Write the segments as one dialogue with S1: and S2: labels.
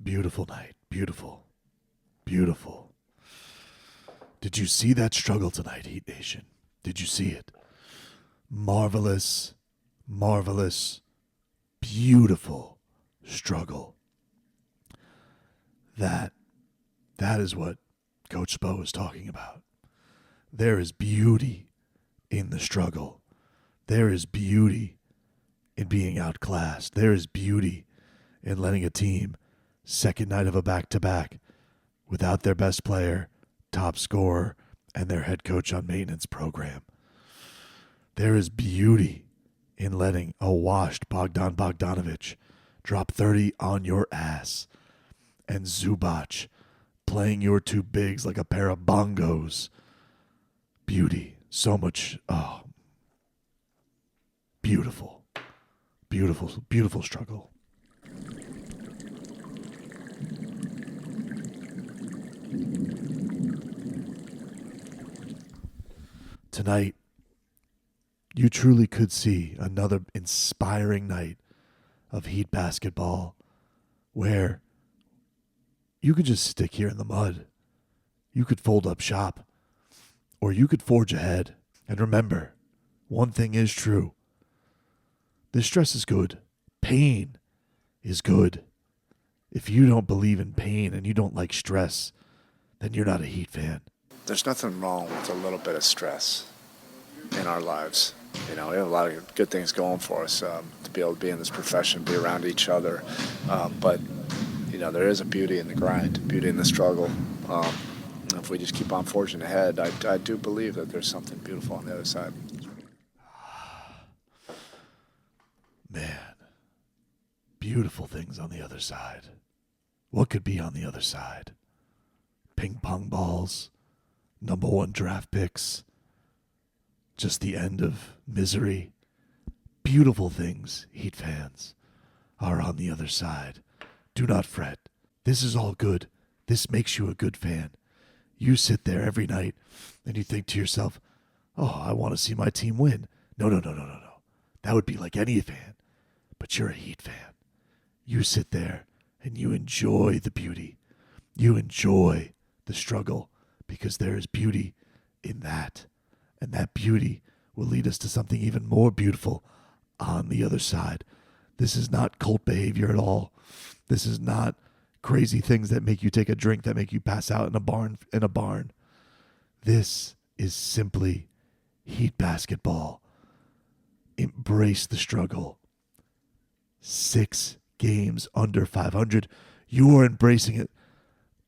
S1: Beautiful night. Beautiful. Beautiful. Did you see that struggle tonight, Heat Nation? Did you see it? Marvelous, marvelous, beautiful struggle. That is what Coach Spo is talking about. There is beauty in the struggle. There is beauty in being outclassed. There is beauty in letting a team, second night of a back-to-back, without their best player, top scorer, and their head coach on maintenance program. There is beauty in letting a washed Bogdonović drop 30 on your ass, and Zubac playing your two bigs like a pair of bongos. Beauty. So much. Oh, beautiful. Beautiful, beautiful struggle. Tonight, you truly could see another inspiring night of Heat basketball where you could just stick here in the mud. You could fold up shop, or you could forge ahead. And remember, one thing is true. This stress is good. Pain is good. If you don't believe in pain and you don't like stress, then you're not a Heat fan.
S2: There's nothing wrong with a little bit of stress in our lives. You know, we have a lot of good things going for us to be able to be in this profession, be around each other. But, you know, there is a beauty in the grind, beauty in the struggle. If we just keep on forging ahead, I do believe that there's something beautiful on the other side.
S1: Man, beautiful things on the other side. What could be on the other side? Ping pong balls, number one draft picks, just the end of misery. Beautiful things, Heat fans, are on the other side. Do not fret. This is all good. This makes you a good fan. You sit there every night and you think to yourself, oh, I want to see my team win. No. That would be like any fan. But you're a Heat fan. You sit there and you enjoy the beauty. You enjoy the struggle because there is beauty in that. And that beauty will lead us to something even more beautiful on the other side. This is not cult behavior at all. This is not crazy things that make you take a drink that make you pass out in a barn. This is simply Heat basketball. Embrace the struggle. 6 games under 500. You are embracing it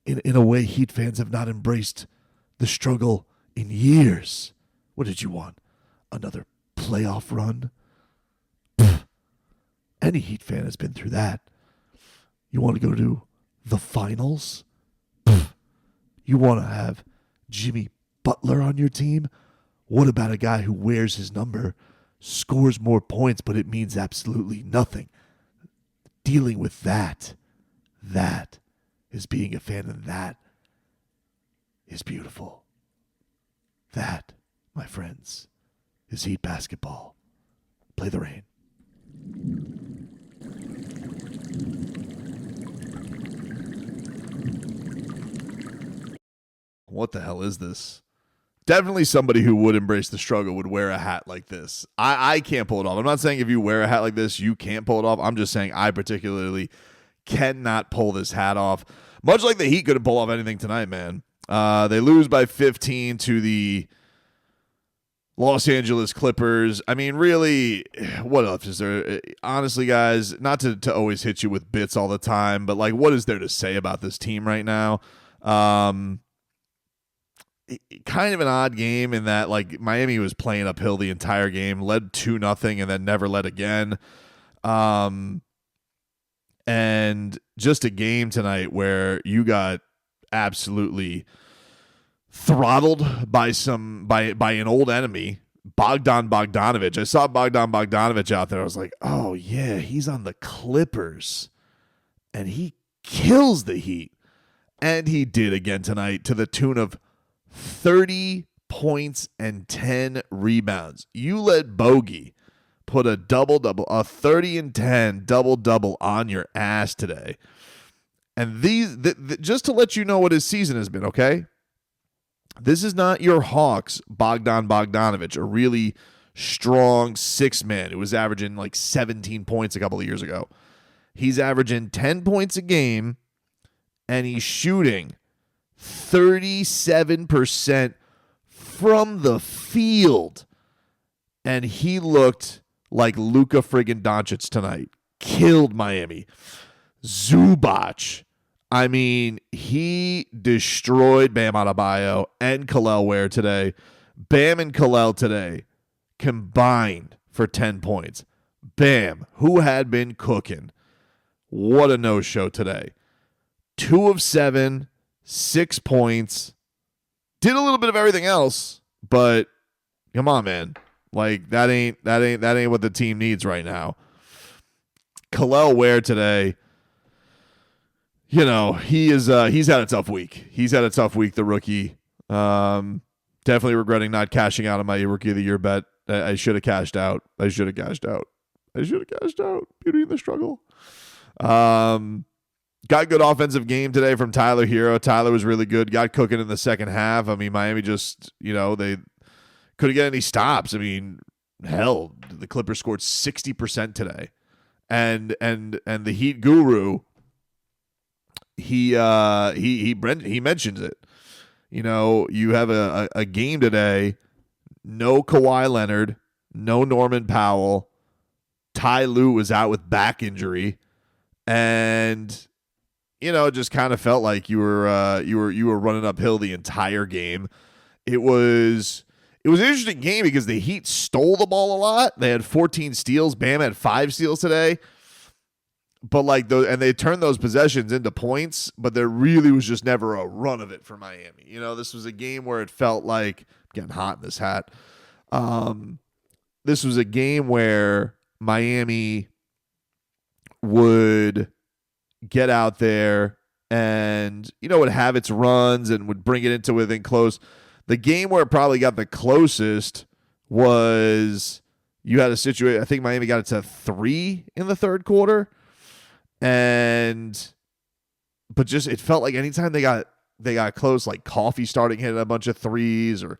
S1: in a way Heat fans have not embraced the struggle in years. What did you want? Another playoff run? Pfft. Any Heat fan has been through that. You want to go to the finals? Pfft. You want to have Jimmy Butler on your team? What about a guy who wears his number, scores more points, but it means absolutely nothing? Dealing with that is being a fan, and that is beautiful. That, my friends, is Heat basketball. Play the rain. What the hell is this? Definitely somebody who would embrace the struggle would wear a hat like this. I can't pull it off. I'm not saying if you wear a hat like this, you can't pull it off. I'm just saying I particularly cannot pull this hat off. Much like the Heat couldn't pull off anything tonight, man. They lose by 15 to the Los Angeles Clippers. I mean, really, what else is there? Honestly, guys, not to always hit you with bits all the time, but like, what is there to say about this team right now? Kind of an odd game in that, like, Miami was playing uphill the entire game, led 2-0, and then never led again. And just a game tonight where you got absolutely throttled by an old enemy, Bogdonović. I saw Bogdonović out there. I was like, oh yeah, he's on the Clippers, and he kills the Heat, and he did again tonight to the tune of 30 points and 10 rebounds. You let Bogey put a double-double, a 30 and 10 double-double on your ass today. And just to let you know what his season has been, okay? This is not your Hawks Bogdonović, a really strong 6-man who was averaging like 17 points a couple of years ago. He's averaging 10 points a game, and he's shooting 37% from the field. And he looked like Luka friggin' Doncic tonight. Killed Miami. Zubac. I mean, he destroyed Bam Adebayo and Kel'el Ware today. Bam and Kel'el today combined for 10 points. Bam, who had been cooking. What a no-show today. 2 of 7, 6 points. Did a little bit of everything else, but come on, man. Like that ain't what the team needs right now. Kel'el Ware today, you know, he's had a tough week. He's had a tough week, the rookie. Definitely regretting not cashing out on my Rookie of the Year bet. I should have cashed out. Beauty in the struggle. Got good offensive game today from Tyler Hero. Tyler was really good. Got cooking in the second half. I mean, Miami just, they couldn't get any stops. I mean, hell, the Clippers scored 60% today. And the Heat guru, he mentions it. You have a game today. No Kawhi Leonard, no Norman Powell. Ty Lue was out with back injury, and it just kind of felt like you were running uphill the entire game. It was an interesting game because the Heat stole the ball a lot. They had 14 steals. Bam had 5 steals today. But and they turned those possessions into points, but there really was just never a run of it for Miami. This was a game where it felt like, I'm getting hot in this hat. This was a game where Miami would get out there and, would have its runs and would bring it into within close. The game where it probably got the closest was you had a situation, I think Miami got it to 3 in the third quarter. But just it felt like anytime they got close, like Coffee starting hitting a bunch of threes or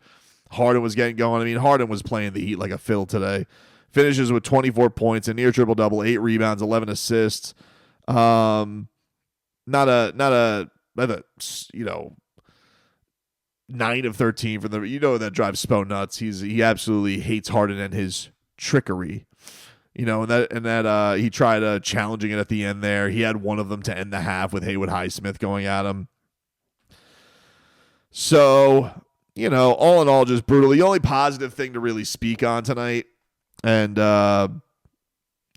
S1: Harden was getting going. I mean, Harden was playing the Heat like a fill today. Finishes with 24 points, a near triple-double, 8 rebounds, 11 assists. Not a 9 of 13 from that drives Spo nuts. He absolutely hates Harden and his trickery. And that he tried challenging it at the end there. He had one of them to end the half with Haywood Highsmith going at him. So, all in all, just brutal. The only positive thing to really speak on tonight, and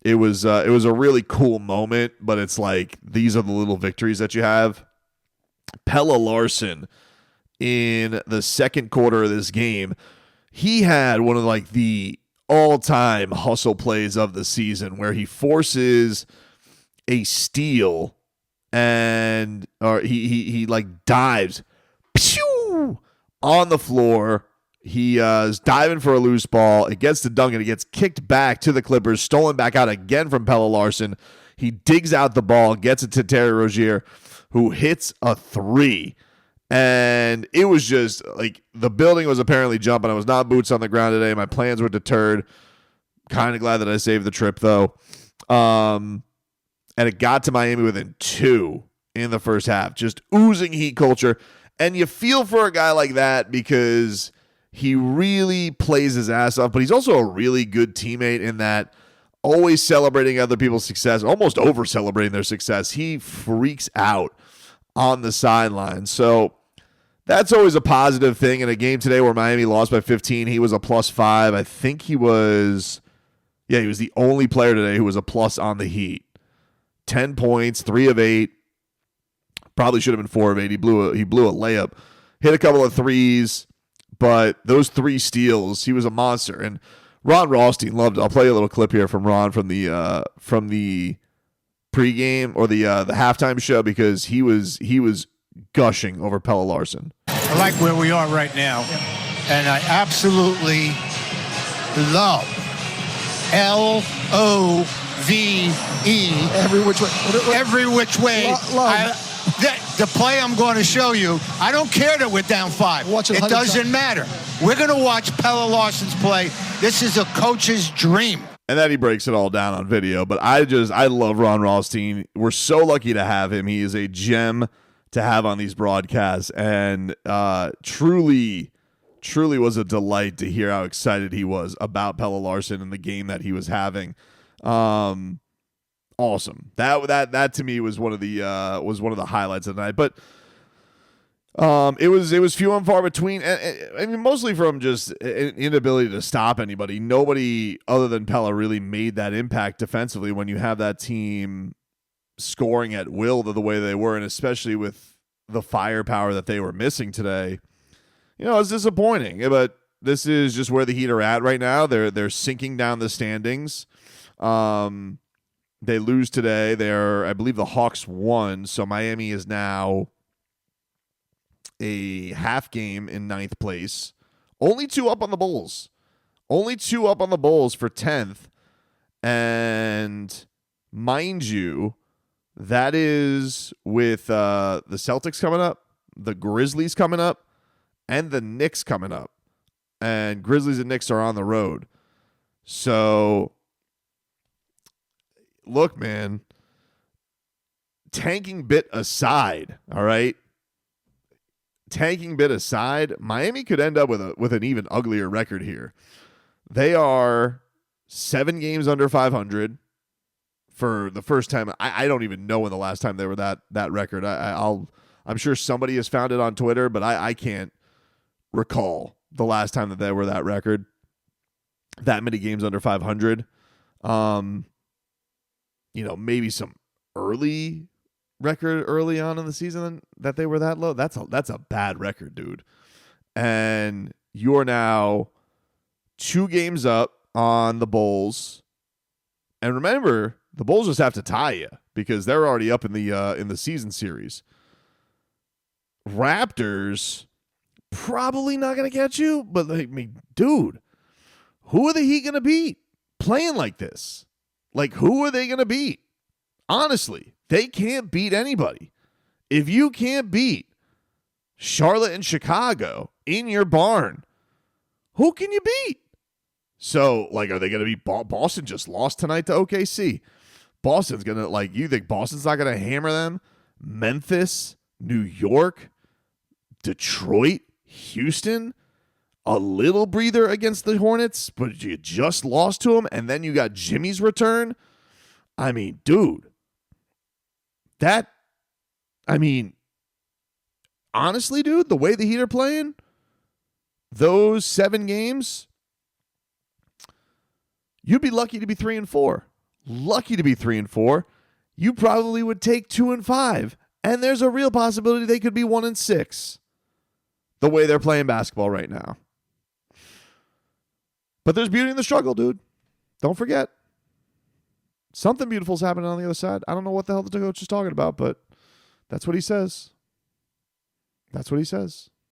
S1: it was a really cool moment, but it's like these are the little victories that you have. Pelle Larsson in the second quarter of this game, he had one of the all-time hustle plays of the season where he forces a steal and he dives on the floor. He is diving for a loose ball. It gets to Duncan. It gets kicked back to the Clippers, stolen back out again from Pelle Larsson. He digs out the ball, gets it to Terry Rozier, who hits a 3. And it was just like the building was apparently jumping. I was not boots on the ground today. My plans were deterred. Kind of glad that I saved the trip, though. And it got to Miami within 2 in the first half. Just oozing Heat culture. And you feel for a guy like that because he really plays his ass off, but he's also a really good teammate in that always celebrating other people's success, almost over-celebrating their success. He freaks out on the sideline. So that's always a positive thing. In a game today where Miami lost by 15, he was a +5. I think he was the only player today who was a plus on the Heat. 10 points, 3 of 8. Probably should have been 4 of 8. He blew a layup, hit a couple of threes, but those 3 steals, he was a monster. And Ron Rothstein loved it. I'll play a little clip here from Ron from the pregame or the halftime show because he was gushing over Pelle Larsson.
S3: I like where we are right now, and I absolutely love LOVE. Every which way. Every which way. The play I'm going to show you, I don't care that we're down 5.
S4: Watch it
S3: It
S4: 100
S3: doesn't matter. We're going to watch Pelle Larsson's play. This is a coach's dream.
S1: And then he breaks it all down on video. But I love Ron Rothstein. We're so lucky to have him. He is a gem to have on these broadcasts. And truly was a delight to hear how excited he was about Pelle Larsson and the game that he was having. Awesome. That to me was one of the highlights of the night. But it was few and far between. I mean, mostly from just an inability to stop anybody. Nobody other than Pelle really made that impact defensively when you have that team scoring at will the way they were, and especially with the firepower that they were missing today. You know, it's disappointing. But this is just where the Heat are at right now. They're sinking down the standings. They lose today. I believe the Hawks won, so Miami is now a half game in 9th place. Only 2 up on the Bulls. Only 2 up on the Bulls for 10th. And mind you, that is with the Celtics coming up, the Grizzlies coming up, and the Knicks coming up. And Grizzlies and Knicks are on the road. So look, man, tanking bit aside, all right? Tanking bit aside, Miami could end up with an even uglier record here. They are 7 games under 500 for the first time. I don't even know when the last time they were that record. I'm sure somebody has found it on Twitter, but I can't recall the last time that they were that record. That many games under 500. Maybe some early record early on in the season that they were that low. That's a bad record, dude. And you're now 2 games up on the Bulls. And remember, the Bulls just have to tie you because they're already up in the season series. Raptors probably not going to catch you, but dude, who are the Heat going to beat playing like this? Like, who are they going to beat? Honestly, they can't beat anybody. If you can't beat Charlotte and Chicago in your barn, who can you beat? So, are they going to beat Boston? Just lost tonight to OKC. Boston's going to, you think Boston's not going to hammer them? Memphis, New York, Detroit, Houston, a little breather against the Hornets, but you just lost to them, and then you got Jimmy's return. I mean, dude, honestly, dude, the way the Heat are playing, those 7 games, you'd be lucky to be 3-4. Lucky to be 3-4. You probably would take 2-5, and there's a real possibility they could be 1-6. The way they're playing basketball right now. But there's beauty in the struggle, dude. Don't forget. Something beautiful's happening on the other side. I don't know what the hell the coach is talking about, but that's what he says. That's what he says.